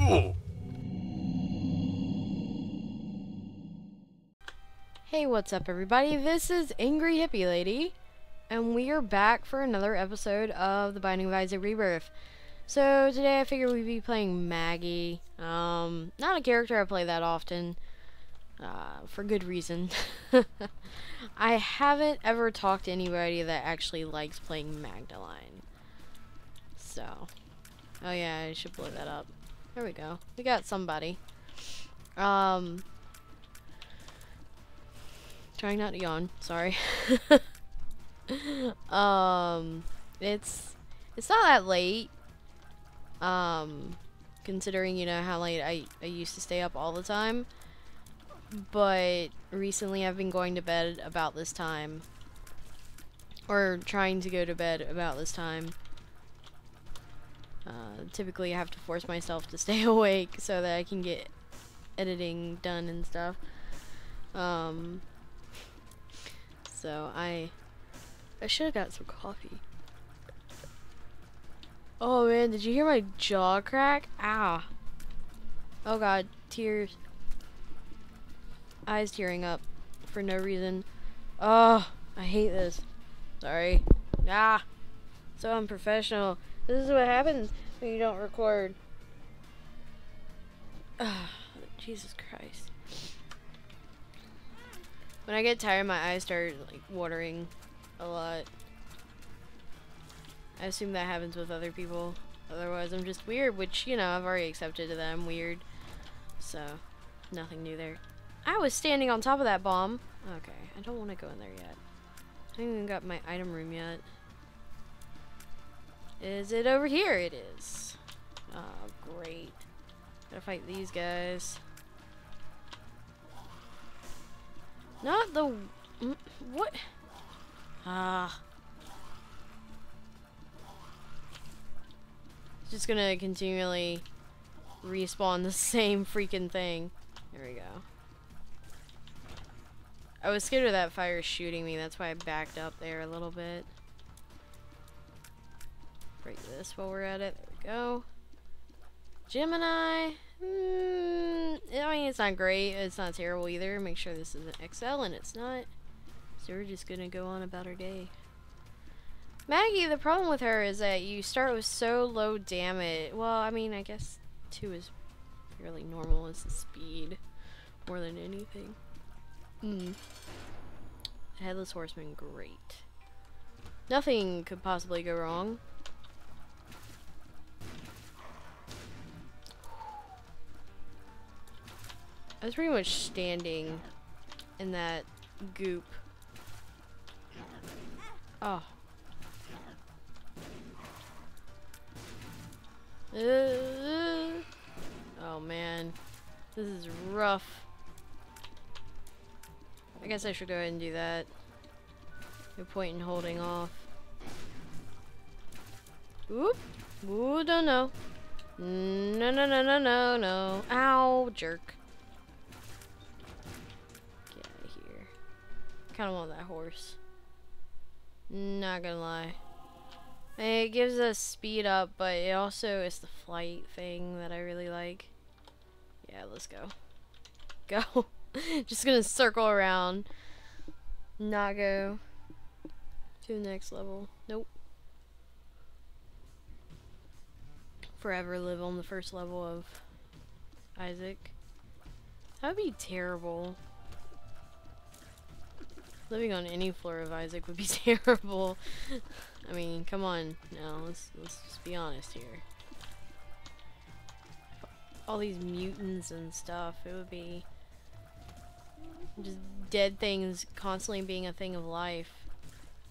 Hey, what's up everybody? This is Angryhippielady, and we are back for another episode of The Binding of Isaac Rebirth. So today I figured we'd be playing Maggie. Not a character I play that often, for good reason. I haven't ever talked to anybody that actually likes playing Magdalene. So, oh yeah, I should blow that up. There we go. We got somebody. Trying not to yawn, sorry. It's not that late. Considering, you know, how late I used to stay up all the time. But recently I've been going to bed about this time. Or trying to go to bed about this time. Typically I have to force myself to stay awake so that I can get editing done and stuff. So I should have got some coffee. Oh man, did you hear my jaw crack? Ah. Oh god, tears. Eyes tearing up for no reason. Oh, I hate this. Sorry. Ah. So unprofessional. This is what happens when you don't record. Ah, Jesus Christ. When I get tired, my eyes start like watering a lot. I assume that happens with other people. Otherwise, I'm just weird, which, you know, I've already accepted that I'm weird. So, nothing new there. I was standing on top of that bomb. Okay, I don't want to go in there yet. I haven't even got my item room yet. Is it over here? It is. Oh, great. Gotta fight these guys. Not the... what? Ah. Just gonna continually respawn the same freaking thing. There we go. I was scared of that fire shooting me, that's why I backed up there a little bit. Break this while we're at it. There we go. Gemini. I mean, it's not great. It's not terrible either. Make sure this is an XL, and it's not. So we're just gonna go on about our day. Maggie, the problem with her is that you start with so low damage. Well, I mean, I guess 2 is fairly normal as the speed, more than anything. Headless Horseman, great. Nothing could possibly go wrong. I was pretty much standing in that goop. Oh. Oh man, this is rough. I guess I should go ahead and do that. No point in holding off. Oop. Ooh, don't know. No, no, no, no, no, no. Ow, jerk. Get out of here. Kinda want that horse. Not gonna lie. It gives us speed up, but it also is the flight thing that I really like. Yeah, let's go. Go. Just gonna circle around. Not go to the next level. Nope. Forever live on the first level of Isaac. That would be terrible. Living on any floor of Isaac would be terrible. I mean, come on. No, let's just be honest here. All these mutants and stuff, it would be just dead things constantly being a thing of life.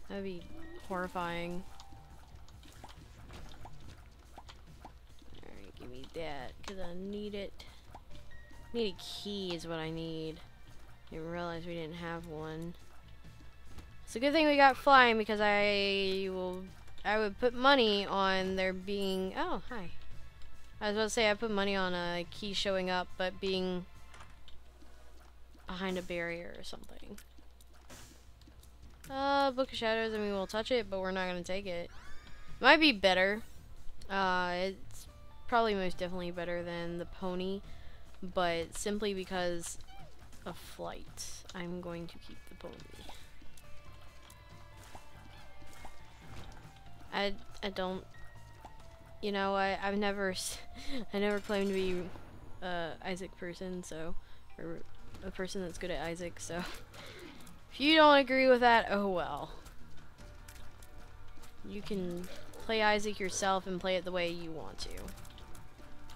That would be horrifying. Alright, give me that, because I need it. Need a key is what I need. Didn't realize we didn't have one. It's a good thing we got flying, because I would put money on there being... Oh, hi. I was about to say I put money on a key showing up, but being behind a barrier or something. Book of Shadows, I mean, we'll touch it, but we're not gonna take it. Might be better. It's probably most definitely better than the pony, but simply because of flight, I'm going to keep the pony. I don't, you know, I've never I never claimed to be Isaac person, so, or a person that's good at Isaac, so if you don't agree with that, oh well. You can play Isaac yourself and play it the way you want to.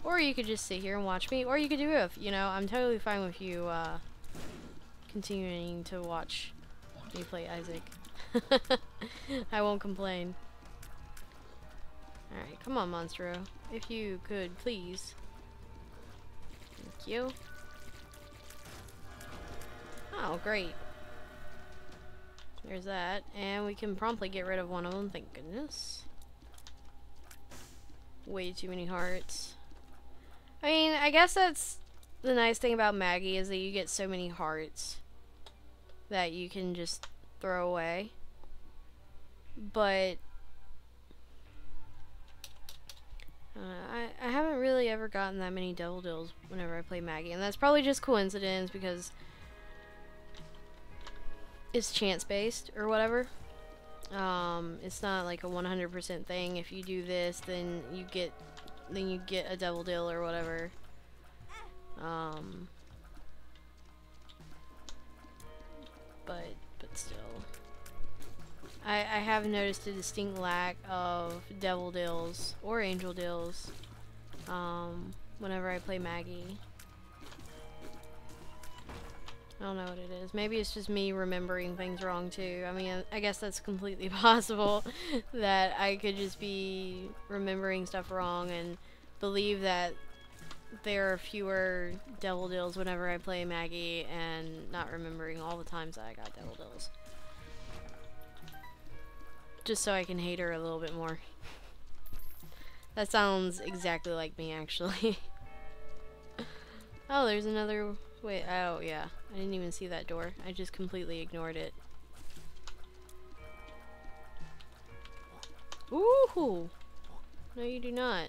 Or you could just sit here and watch me, or you could do both, you know, I'm totally fine with you continuing to watch me play Isaac. I won't complain. Alright, come on, Monstro. If you could, please. Thank you. Oh, great. There's that. And we can promptly get rid of one of them, thank goodness. Way too many hearts. I mean, I guess that's the nice thing about Maggie, is that you get so many hearts that you can just throw away. But I haven't really ever gotten that many devil deals whenever I play Maggie, and that's probably just coincidence because it's chance based or whatever. It's not like a 100% thing. If you do this, then you get a devil deal or whatever. But still, I have noticed a distinct lack of devil deals or angel deals whenever I play Maggie. I don't know what it is. Maybe it's just me remembering things wrong too. I mean, I guess that's completely possible that I could just be remembering stuff wrong and believe that there are fewer devil deals whenever I play Maggie and not remembering all the times that I got devil deals. Just so I can hate her a little bit more. That sounds exactly like me, actually. Oh, there's another... Wait, oh, yeah. I didn't even see that door. I just completely ignored it. Ooh! No, you do not.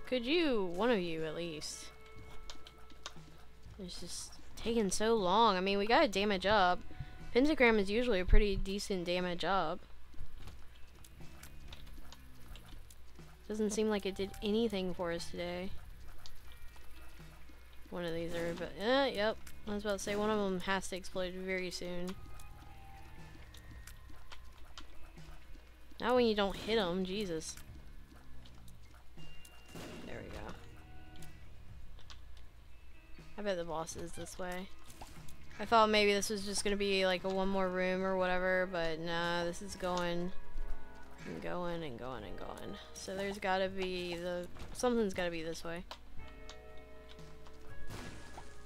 Could you? One of you, at least. It's just taking so long. I mean, we got a damage up. Pentagram is usually a pretty decent damage up. Doesn't seem like it did anything for us today. One of these are, but yep. I was about to say one of them has to explode very soon. Not when you don't hit them, Jesus. There we go. I bet the boss is this way. I thought maybe this was just gonna be like a one more room or whatever, but nah, this is going and going and going and going. So there's gotta be something's gotta be this way.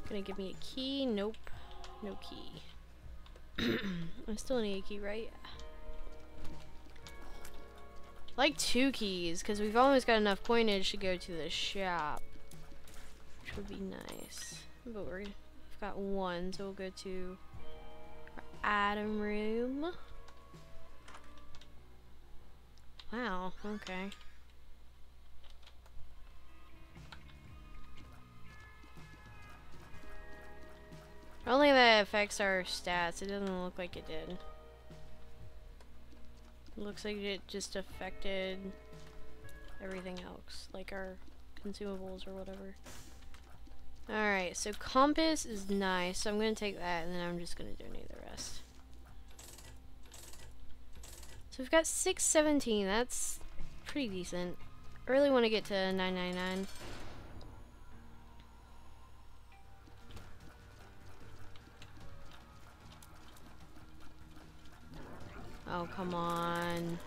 Gonna give me a key? Nope. No key. I still need a key, right? Like 2 keys, because we've almost got enough coinage to go to the shop, which would be nice. But we've got 1, so we'll go to our item room. Wow, okay. Only that affects our stats. It doesn't look like it did. It looks like it just affected everything else, like our consumables or whatever. Alright, so compass is nice, so I'm going to take that and then I'm just going to donate the rest. So we've got 617, that's pretty decent. I really want to get to 999. Oh, come on.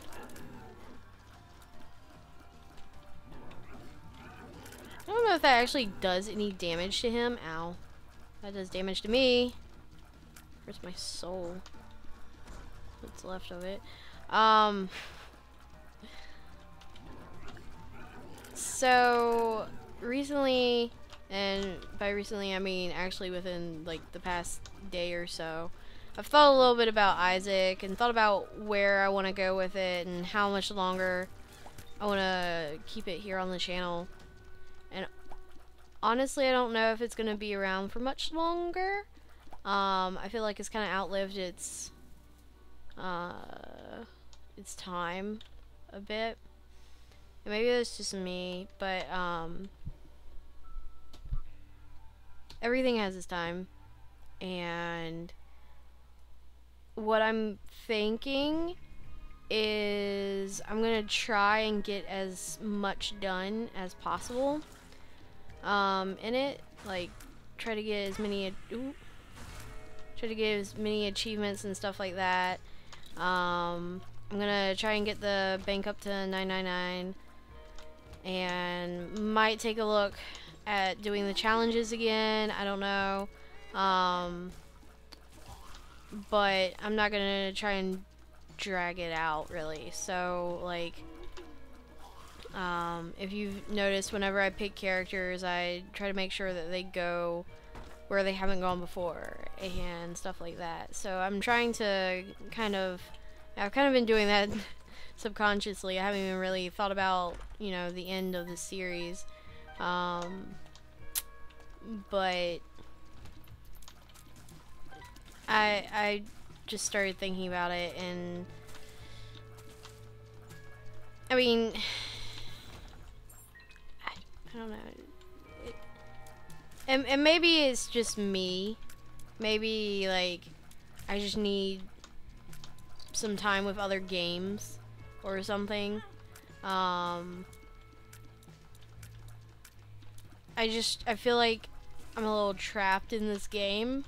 I don't know if that actually does any damage to him. Ow. That does damage to me. Where's my soul? What's left of it? So recently, and by recently I mean actually within like the past day or so, I've thought a little bit about Isaac and thought about where I want to go with it and how much longer I want to keep it here on the channel. And honestly, I don't know if it's going to be around for much longer. I feel like it's kind of outlived its time a bit. And maybe that's just me, but everything has its time. And what I'm thinking is I'm gonna try and get as much done as possible in it, like try to get as many achievements and stuff like that. I'm gonna try and get the bank up to 999 and might take a look at doing the challenges again. I don't know, but I'm not gonna try and drag it out really. So like if you've noticed, whenever I pick characters, I try to make sure that they go where they haven't gone before and stuff like that. So I'm trying to I've kind of been doing that subconsciously. I haven't even really thought about, you know, the end of the series, but I just started thinking about it, and I mean, I don't know, and maybe it's just me, maybe like I just need some time with other games or something. I feel like I'm a little trapped in this game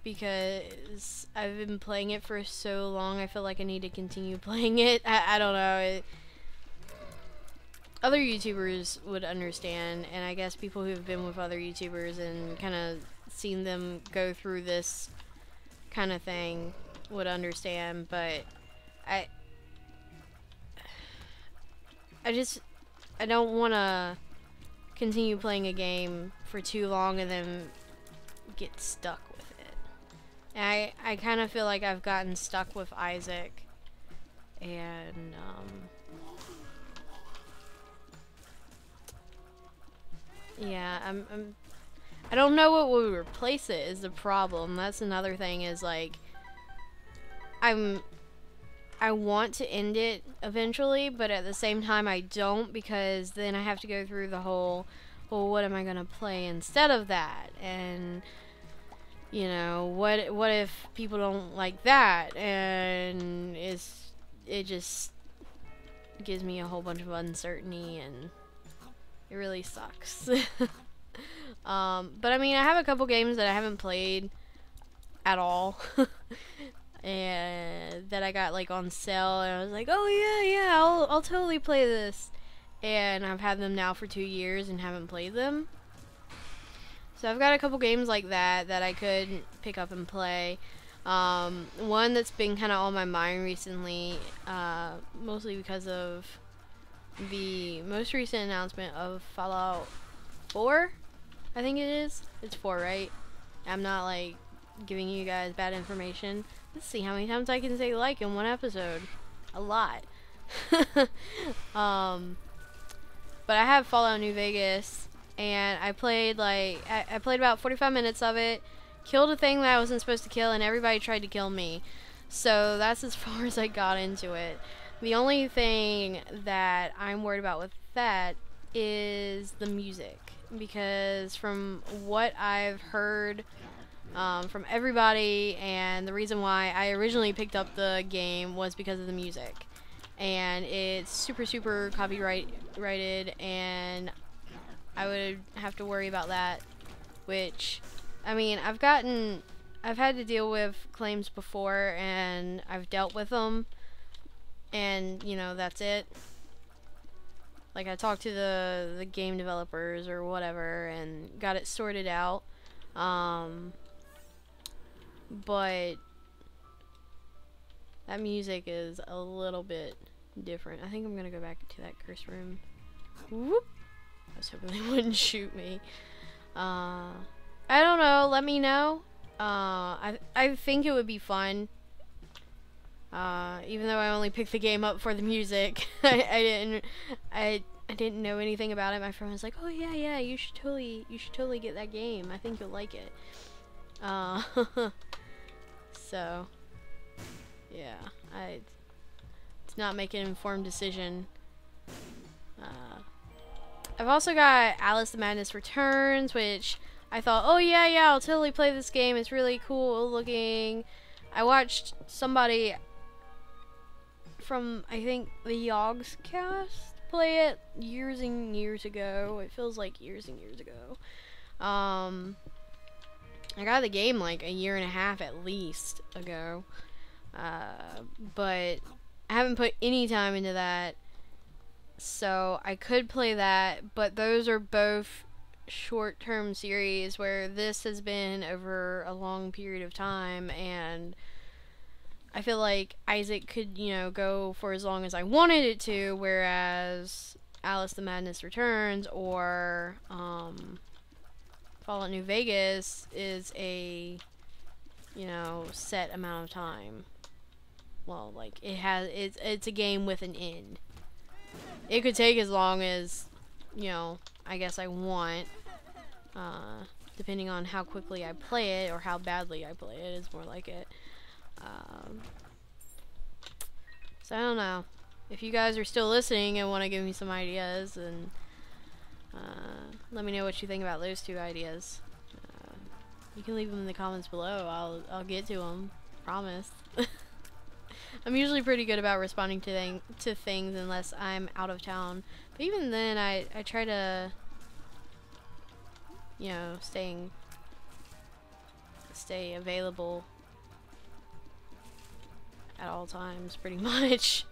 because I've been playing it for so long. I feel like I need to continue playing it. I don't know. Other YouTubers would understand, and I guess people who've been with other YouTubers and kind of seen them go through this kind of thing would understand, but I don't want to continue playing a game for too long and then get stuck with it. And I kind of feel like I've gotten stuck with Isaac, and yeah, I don't know what would replace it is the problem. That's another thing, is like I want to end it eventually, but at the same time I don't, because then I have to go through the whole, well, what am I gonna play instead of that? And you know, what if people don't like that? And it just gives me a whole bunch of uncertainty, and it really sucks. But I mean, I have a couple games that I haven't played at all. And that I got like on sale, and I was like, oh yeah, I'll totally play this. And I've had them now for 2 years and haven't played them. So I've got a couple games like that I could pick up and play. One that's been kind of on my mind recently, mostly because of the most recent announcement of Fallout 4, I think it is. It's 4, right? I'm not like giving you guys bad information. Let's see how many times I can say like in one episode. A lot. But I have Fallout New Vegas, and I played like I played about 45 minutes of it, killed a thing that I wasn't supposed to kill, and everybody tried to kill me. So that's as far as I got into it. The only thing that I'm worried about with that is the music, because from what I've heard from everybody, and the reason why I originally picked up the game was because of the music, and it's super copyrighted, and I would have to worry about that, which, I mean, I've had to deal with claims before, and I've dealt with them, and you know, that's it. Like, I talked to the game developers or whatever and got it sorted out. But that music is a little bit different. I think I'm gonna go back to that curse room. Whoop! I was hoping they wouldn't shoot me. I don't know. Let me know I think it would be fun. Even though I only picked the game up for the music, I didn't know anything about it. My friend was like, "Oh yeah, you should totally get that game. I think you'll like it." So yeah, it's not making an informed decision. I've also got Alice the Madness Returns, which I thought, oh yeah, I'll totally play this game. It's really cool looking. I watched somebody from, I think, the Yogs cast play it years and years ago. It feels like years and years ago. I got the game like a year and a half at least ago. But I haven't put any time into that. So I could play that, but those are both short-term series where this has been over a long period of time, and I feel like Isaac could, you know, go for as long as I wanted it to, whereas Alice the Madness Returns or Fallout New Vegas is a, you know, set amount of time. Well, like it's a game with an end. It could take as long as, you know, I guess I want, depending on how quickly I play it or how badly I play it is more like it. So I don't know. If you guys are still listening and want to give me some ideas, and let me know what you think about those two ideas. You can leave them in the comments below. I'll get to them. Promise. I'm usually pretty good about responding to things unless I'm out of town. But even then, I try to, you know, stay available at all times, pretty much.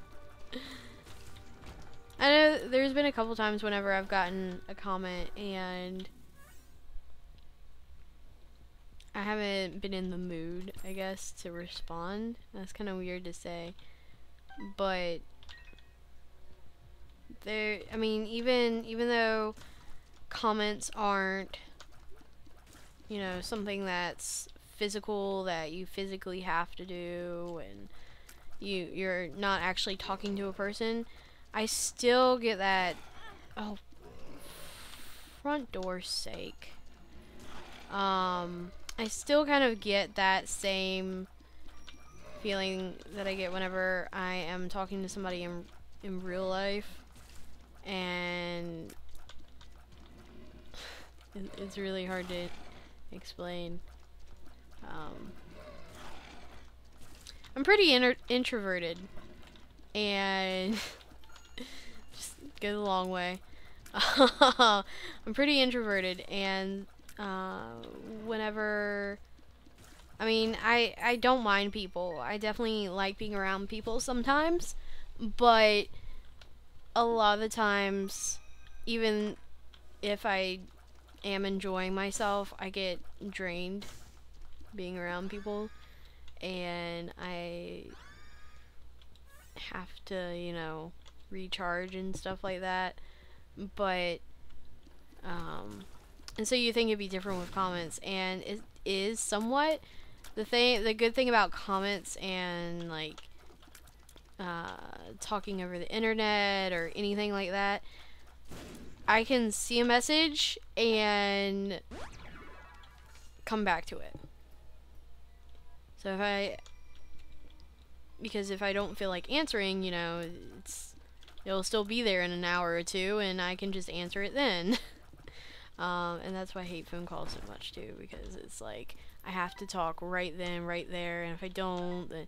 I know there's been a couple times whenever I've gotten a comment and I haven't been in the mood, I guess, to respond. That's kind of weird to say, but I mean, even though comments aren't, you know, something that's physical that you physically have to do, and you're not actually talking to a person, I still get that, oh, front door's sake. I still kind of get that same feeling that I get whenever I am talking to somebody in real life, and it's really hard to explain. I'm pretty introverted, and just goes a long way. I'm pretty introverted, and whenever, I mean, I don't mind people. I definitely like being around people sometimes, but a lot of the times, even if I am enjoying myself, I get drained being around people, and I have to, you know, recharge and stuff like that. But and so you think it'd be different with comments, and it is somewhat. The good thing about comments and like talking over the internet or anything like that, I can see a message and come back to it. So because if I don't feel like answering, you know, it'll still be there in an hour or two, and I can just answer it then. And that's why I hate phone calls so much too, because it's like I have to talk right then, right there, and if I don't, then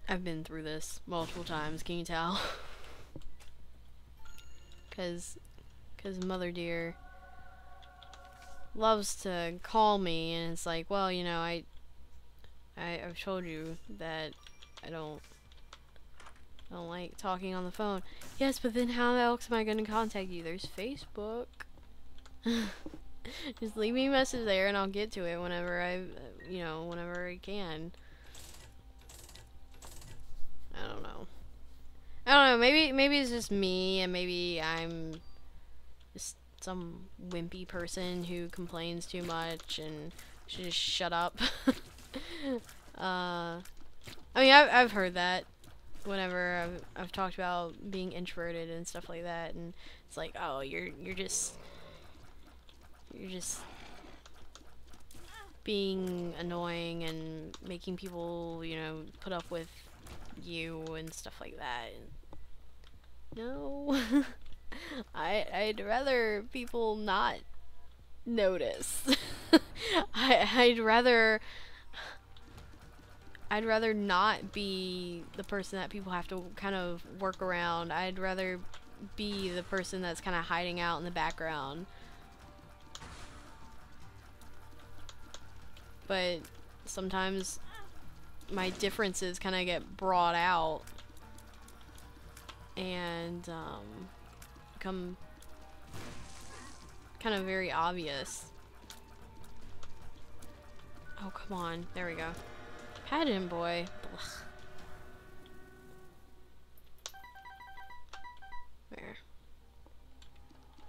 I've been through this multiple times, can you tell? Cause Mother Dear loves to call me, and it's like, well, you know, I've told you that I don't like talking on the phone. Yes, but then how else am I going to contact you? There's Facebook. Just leave me a message there and I'll get to it whenever whenever I can. I don't know. Maybe it's just me, and maybe I'm just some wimpy person who complains too much and should just shut up. I mean, I've heard that whenever I've talked about being introverted and stuff like that, and it's like, oh, you're just being annoying and making people, you know, put up with you and stuff like that. No. I'd rather people not notice. I'd rather not be the person that people have to kind of work around. I'd rather be the person that's kind of hiding out in the background. But sometimes my differences kind of get brought out and become kind of very obvious. Oh, come on. There we go. Pat him, boy. Ugh. Where?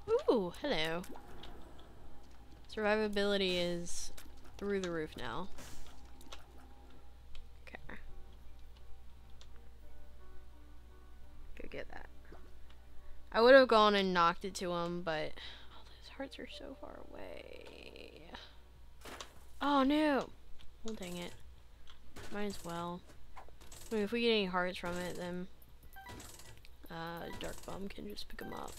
Ooh, hello. Survivability is through the roof now. Okay. Go get that. I would have gone and knocked it to him, but oh, those hearts are so far away. Oh no! Well, dang it. Might as well. I mean, if we get any hearts from it, then Dark Bum can just pick them up.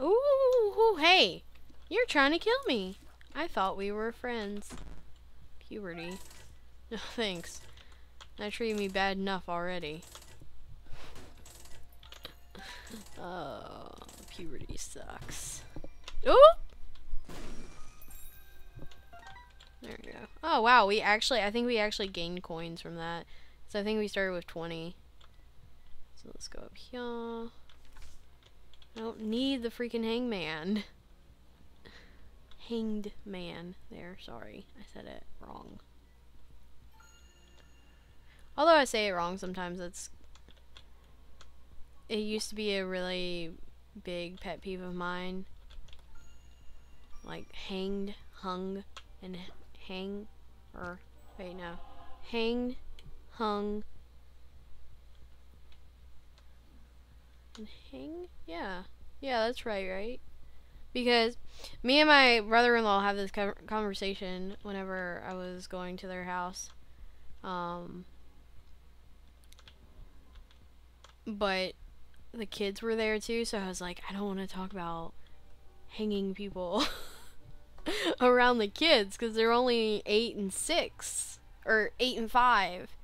Ooh, hey! You're trying to kill me! I thought we were friends. Puberty. No thanks. That treated me bad enough already. Oh, puberty sucks. Ooh! There we go. Oh wow, I think we actually gained coins from that. So I think we started with 20. So let's go up here. I don't need the freaking hangman. Hanged man. There, sorry. I said it wrong. Although I say it wrong sometimes, it used to be a really big pet peeve of mine. Like hanged, hung, and hang, or wait, no. Hanged, hung, and hang? Yeah. Yeah, that's right? Because me and my brother-in-law have this conversation whenever I was going to their house. But the kids were there too, so I was like, I don't want to talk about hanging people around the kids because they're only 8 and 6 or 8 and 5.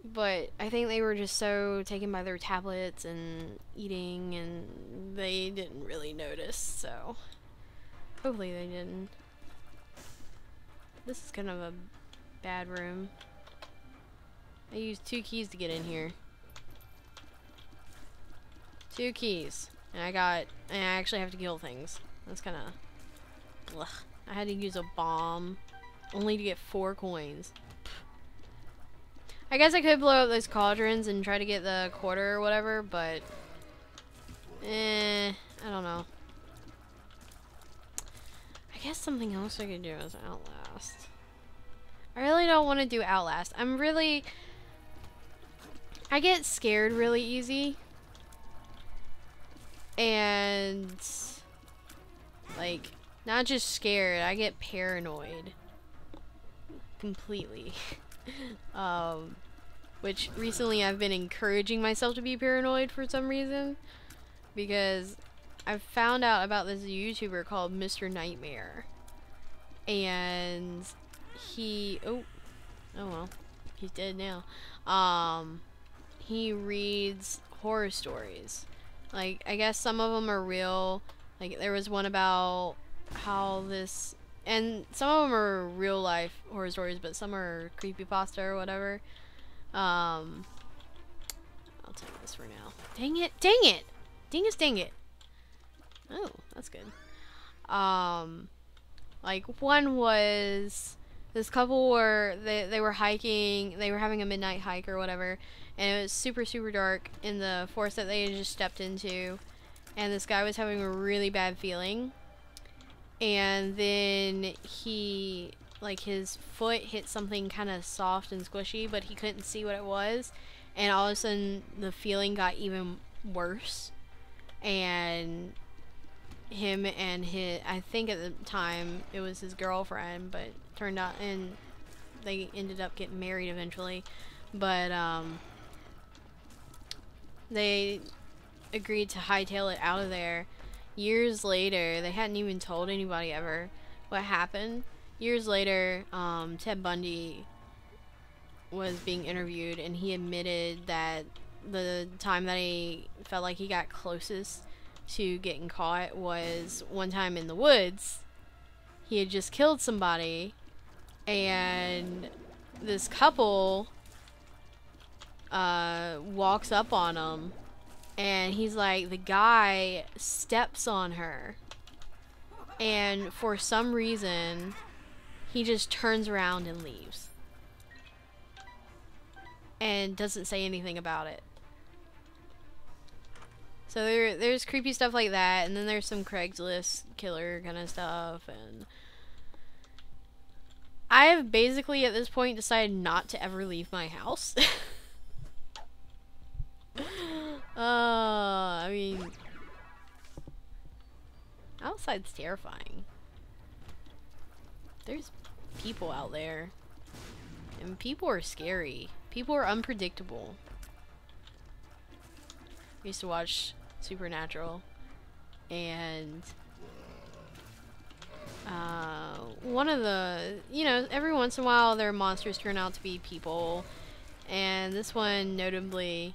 But I think they were just so taken by their tablets and eating, and they didn't really notice, so hopefully they didn't. This is kind of a bad room. I used 2 keys to get in here. 2 keys. And I actually have to kill things. That's kind of... Ugh. I had to use a bomb only to get 4 coins. I guess I could blow up those cauldrons and try to get the quarter or whatever, but... I don't know. I guess something else I could do is Outlast. I really don't want to do Outlast. I get scared really easy. And... like, not just scared, I get paranoid. Completely. Which recently I've been encouraging myself to be paranoid for some reason, because I've found out about this YouTuber called Mr. Nightmare, and he oh well, he's dead now. He reads horror stories. Like, I guess some of them are real. Like, there was one about how this, and some of them are real life horror stories, but some are creepypasta or whatever. I'll take this for now. Dang it! Dang it! Dingus dang it! Oh, that's good. Like, one was this couple they were hiking, they were having a midnight hike or whatever, and it was super super dark in the forest that they had just stepped into, and this guy was having a really bad feeling, and then he, like, his foot hit something kind of soft and squishy, but he couldn't see what it was, and all of a sudden the feeling got even worse, and him and his, I think at the time it was his girlfriend, but turned out, and they ended up getting married eventually, but they agreed to hightail it out of there. Years later, they hadn't even told anybody ever what happened. Years later, Ted Bundy was being interviewed, and he admitted that the time that he felt like he got closest to getting caught was one time in the woods. He had just killed somebody, and this couple walks up on him, and he's like, the guy steps on her, and for some reason he just turns around and leaves and doesn't say anything about it. So there's creepy stuff like that, and then there's some Craigslist killer kind of stuff, and I have basically at this point decided not to ever leave my house. I mean, outside's terrifying. There's people out there, and people are scary. People are unpredictable. I used to watch Supernatural, and one of the, you know, every once in a while their monsters turn out to be people, and this one notably,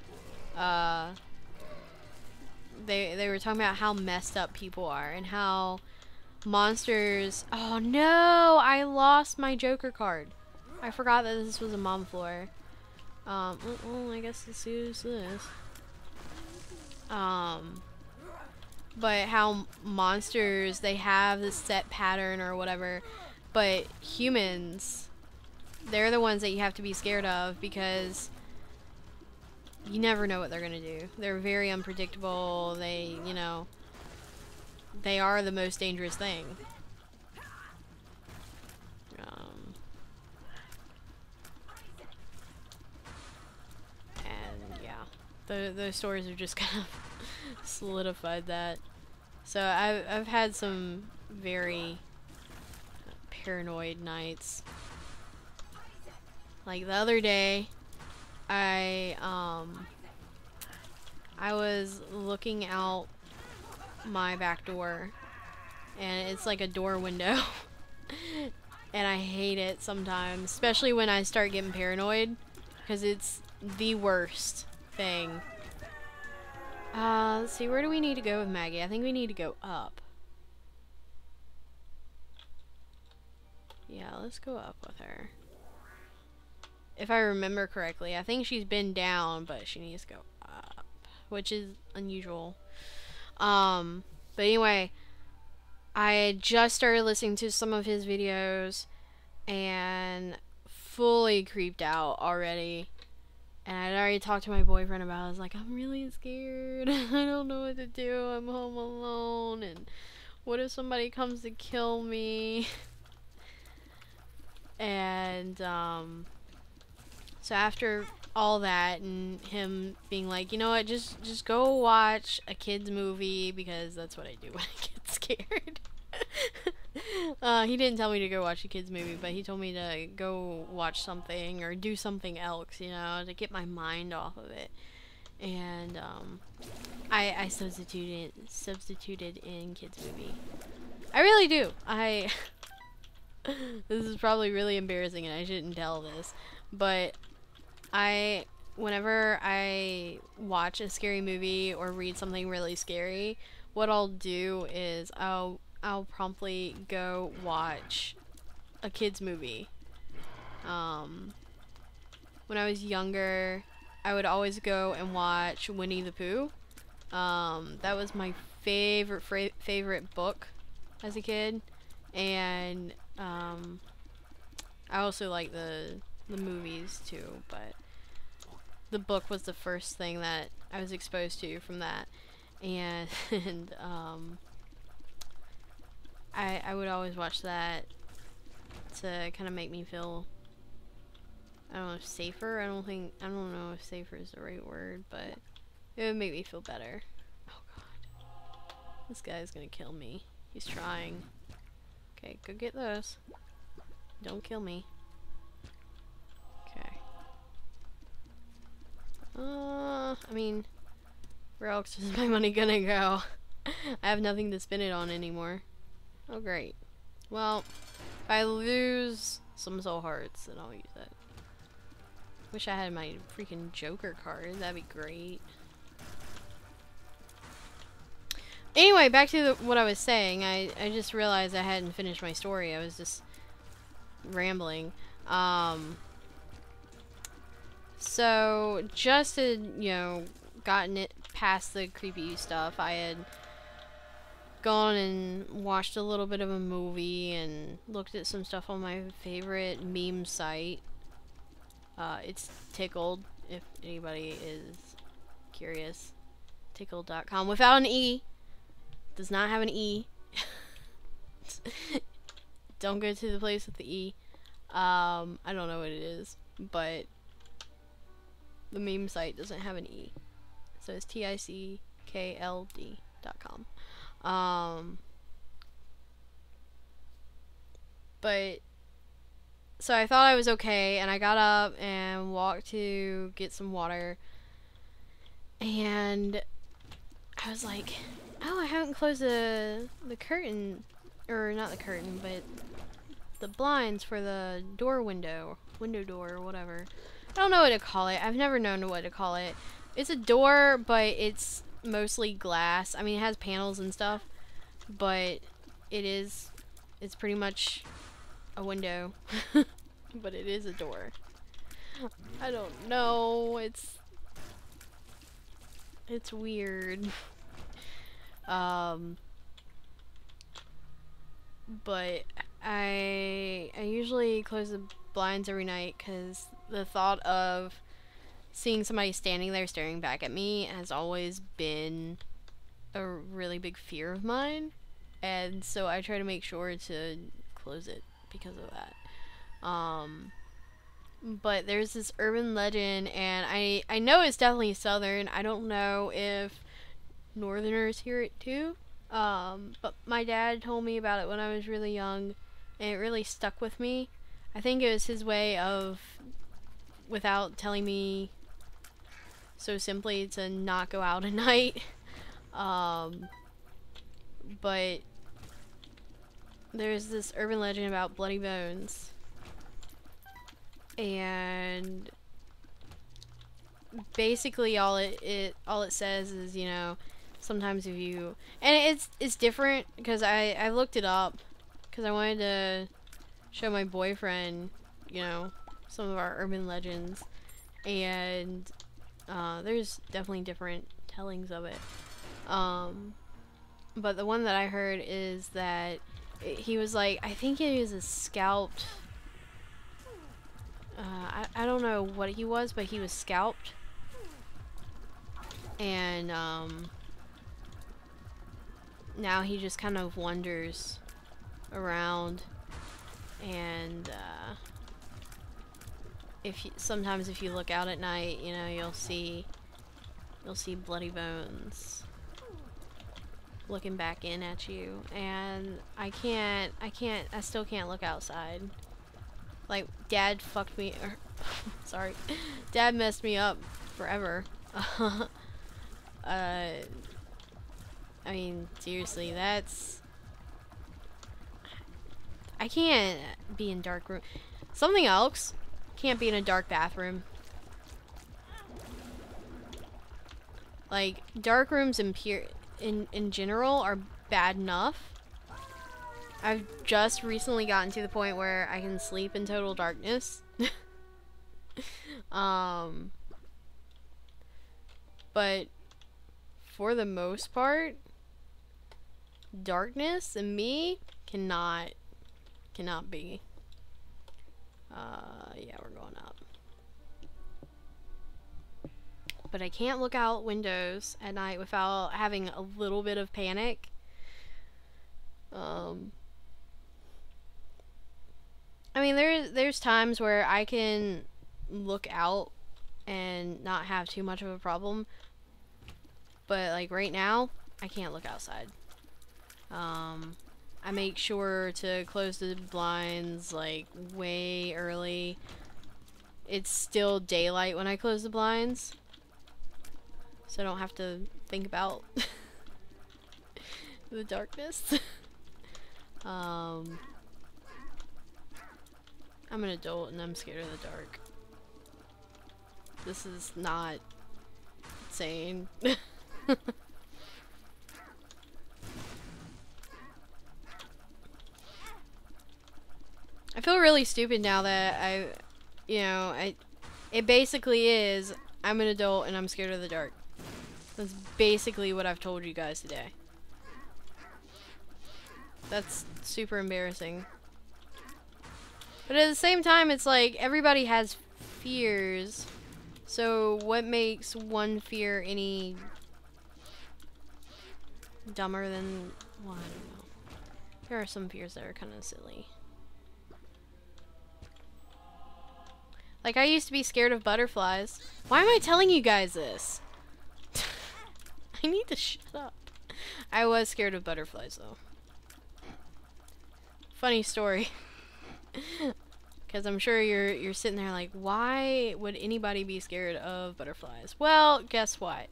they were talking about how messed up people are and how monsters. Oh no, I lost my Joker card. I forgot that this was a mom floor. Well, I guess let's use this. But how monsters, they have this set pattern or whatever, but humans, they're the ones that you have to be scared of, because you never know what they're gonna do. They're very unpredictable. They, you know, they are the most dangerous thing. And yeah, those stories have just kind of solidified that. So I've had some very paranoid nights. Like the other day, I was looking out my back door, and it's like a door window. And I hate it sometimes, especially when I start getting paranoid, because it's the worst thing. Let's see, where do we need to go with Maggie? I think we need to go up. Yeah, let's go up with her. If I remember correctly, I think she's been down, but she needs to go up, which is unusual. But anyway, I just started listening to some of his videos and fully creeped out already. And I'd already talked to my boyfriend about it. I was like, I'm really scared. I don't know what to do. I'm home alone. And what if somebody comes to kill me? And, so after all that and him being like, you know what, just go watch a kid's movie, because that's what I do when I get scared. He didn't tell me to go watch a kid's movie, but he told me to go watch something or do something else, you know, to get my mind off of it. And I substituted in kids movie. I really do. This is probably really embarrassing and I shouldn't tell this, but whenever I watch a scary movie or read something really scary, what I'll do is I'll promptly go watch a kid's movie. When I was younger, I would always go and watch Winnie the Pooh. That was my favorite book as a kid, and I also like the movies too, but the book was the first thing that I was exposed to from that, and I would always watch that to kind of make me feel, I don't know, safer. I don't know if safer is the right word, but it would make me feel better. Oh god. This guy's gonna kill me. He's trying. Okay, go get those. Don't kill me. Okay. I mean, where else is my money gonna go? I have nothing to spend it on anymore. Oh great. Well, if I lose some soul hearts, then I'll use it. Wish I had my freaking Joker card. That'd be great. Anyway, back to what I was saying. I just realized I hadn't finished my story. I was just rambling. So just to, you know, gotten it past the creepy stuff, I had gone and watched a little bit of a movie and looked at some stuff on my favorite meme site. It's Tickled, if anybody is curious. Tickled.com without an E. Does not have an E. Don't go to the place with the E. I don't know what it is, but the meme site doesn't have an E. So it's TICKLD.com. But so I thought I was okay, and I got up and walked to get some water, and I was like, oh, I haven't closed the curtain, or not the curtain, but the blinds for the window door, or whatever. I don't know what to call it. I've never known what to call it. It's a door, but it's mostly glass. I mean, it has panels and stuff, but it's pretty much a window. But it is a door. I don't know. It's weird. But I usually close the blinds every night because the thought of seeing somebody standing there staring back at me has always been a really big fear of mine, and so I try to make sure to close it because of that. But there's this urban legend, and I know it's definitely southern. I don't know if northerners hear it too. But my dad told me about it when I was really young, and it really stuck with me. I think it was his way of, without telling me so simply, to not go out at night. But there's this urban legend about bloody bones, and basically all it says is, you know, sometimes if you, and it's different because I looked it up because I wanted to show my boyfriend, you know, some of our urban legends, and there's definitely different tellings of it. But the one that I heard is that he was like, I think he was a scalped, I don't know what he was, but he was scalped, and now he just kind of wanders around, and sometimes if you look out at night, you know, you'll see bloody bones looking back in at you, and I still can't look outside. Like, Dad fucked me, or sorry, Dad messed me up forever. I mean, seriously, I can't be in dark room. Something else, can't be in a dark bathroom. Like, dark rooms in general are bad enough. I've just recently gotten to the point where I can sleep in total darkness. But for the most part, darkness and me cannot be. Yeah, we're going up. But I can't look out windows at night without having a little bit of panic. I mean, there's times where I can look out and not have too much of a problem, but like right now, I can't look outside. I make sure to close the blinds like way early. It's still daylight when I close the blinds, so I don't have to think about the darkness. I'm an adult and I'm scared of the dark. This is not insane. I feel really stupid now that it basically is, I'm an adult and I'm scared of the dark. That's basically what I've told you guys today. That's super embarrassing. But at the same time, it's like everybody has fears. So what makes one fear any dumber than, well, I don't know. There are some fears that are kind of silly. Like, I used to be scared of butterflies. Why am I telling you guys this? I need to shut up. I was scared of butterflies, though. Funny story. Because I'm sure you're sitting there like, why would anybody be scared of butterflies? Well, guess what?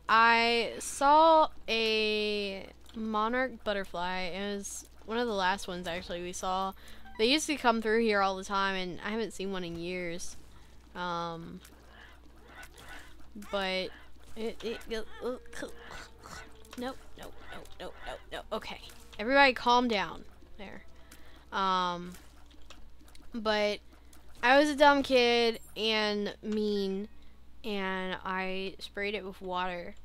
I saw a monarch butterfly. It was one of the last ones, actually, we saw. They used to come through here all the time, and I haven't seen one in years. But no. Okay, everybody, calm down. There. But I was a dumb kid and mean, and I sprayed it with water,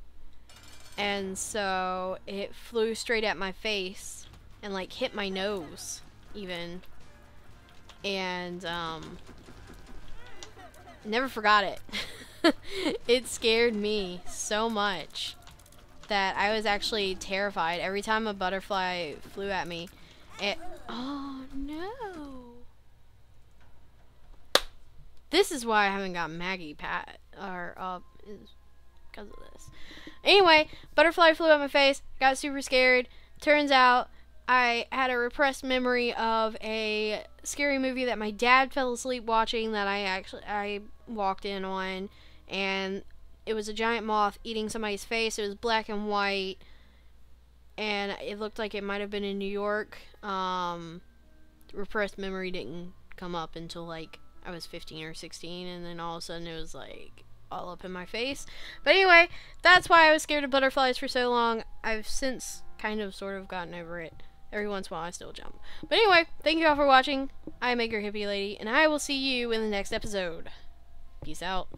and so it flew straight at my face and like hit my nose even. And never forgot it. It scared me so much that I was actually terrified every time a butterfly flew at me. Oh no. This is why I haven't got Maggie up, is because of this. Anyway, butterfly flew at my face, got super scared. Turns out I had a repressed memory of a scary movie that my dad fell asleep watching that I walked in on, and it was a giant moth eating somebody's face. It was black and white, and it looked like it might have been in New York. Repressed memory didn't come up until like I was 15 or 16, and then all of a sudden it was like all up in my face. But anyway, that's why I was scared of butterflies for so long. I've since kind of sort of gotten over it. Every once in a while I still jump. But anyway, thank you all for watching. I'm Angryhippielady, and I will see you in the next episode. Peace out.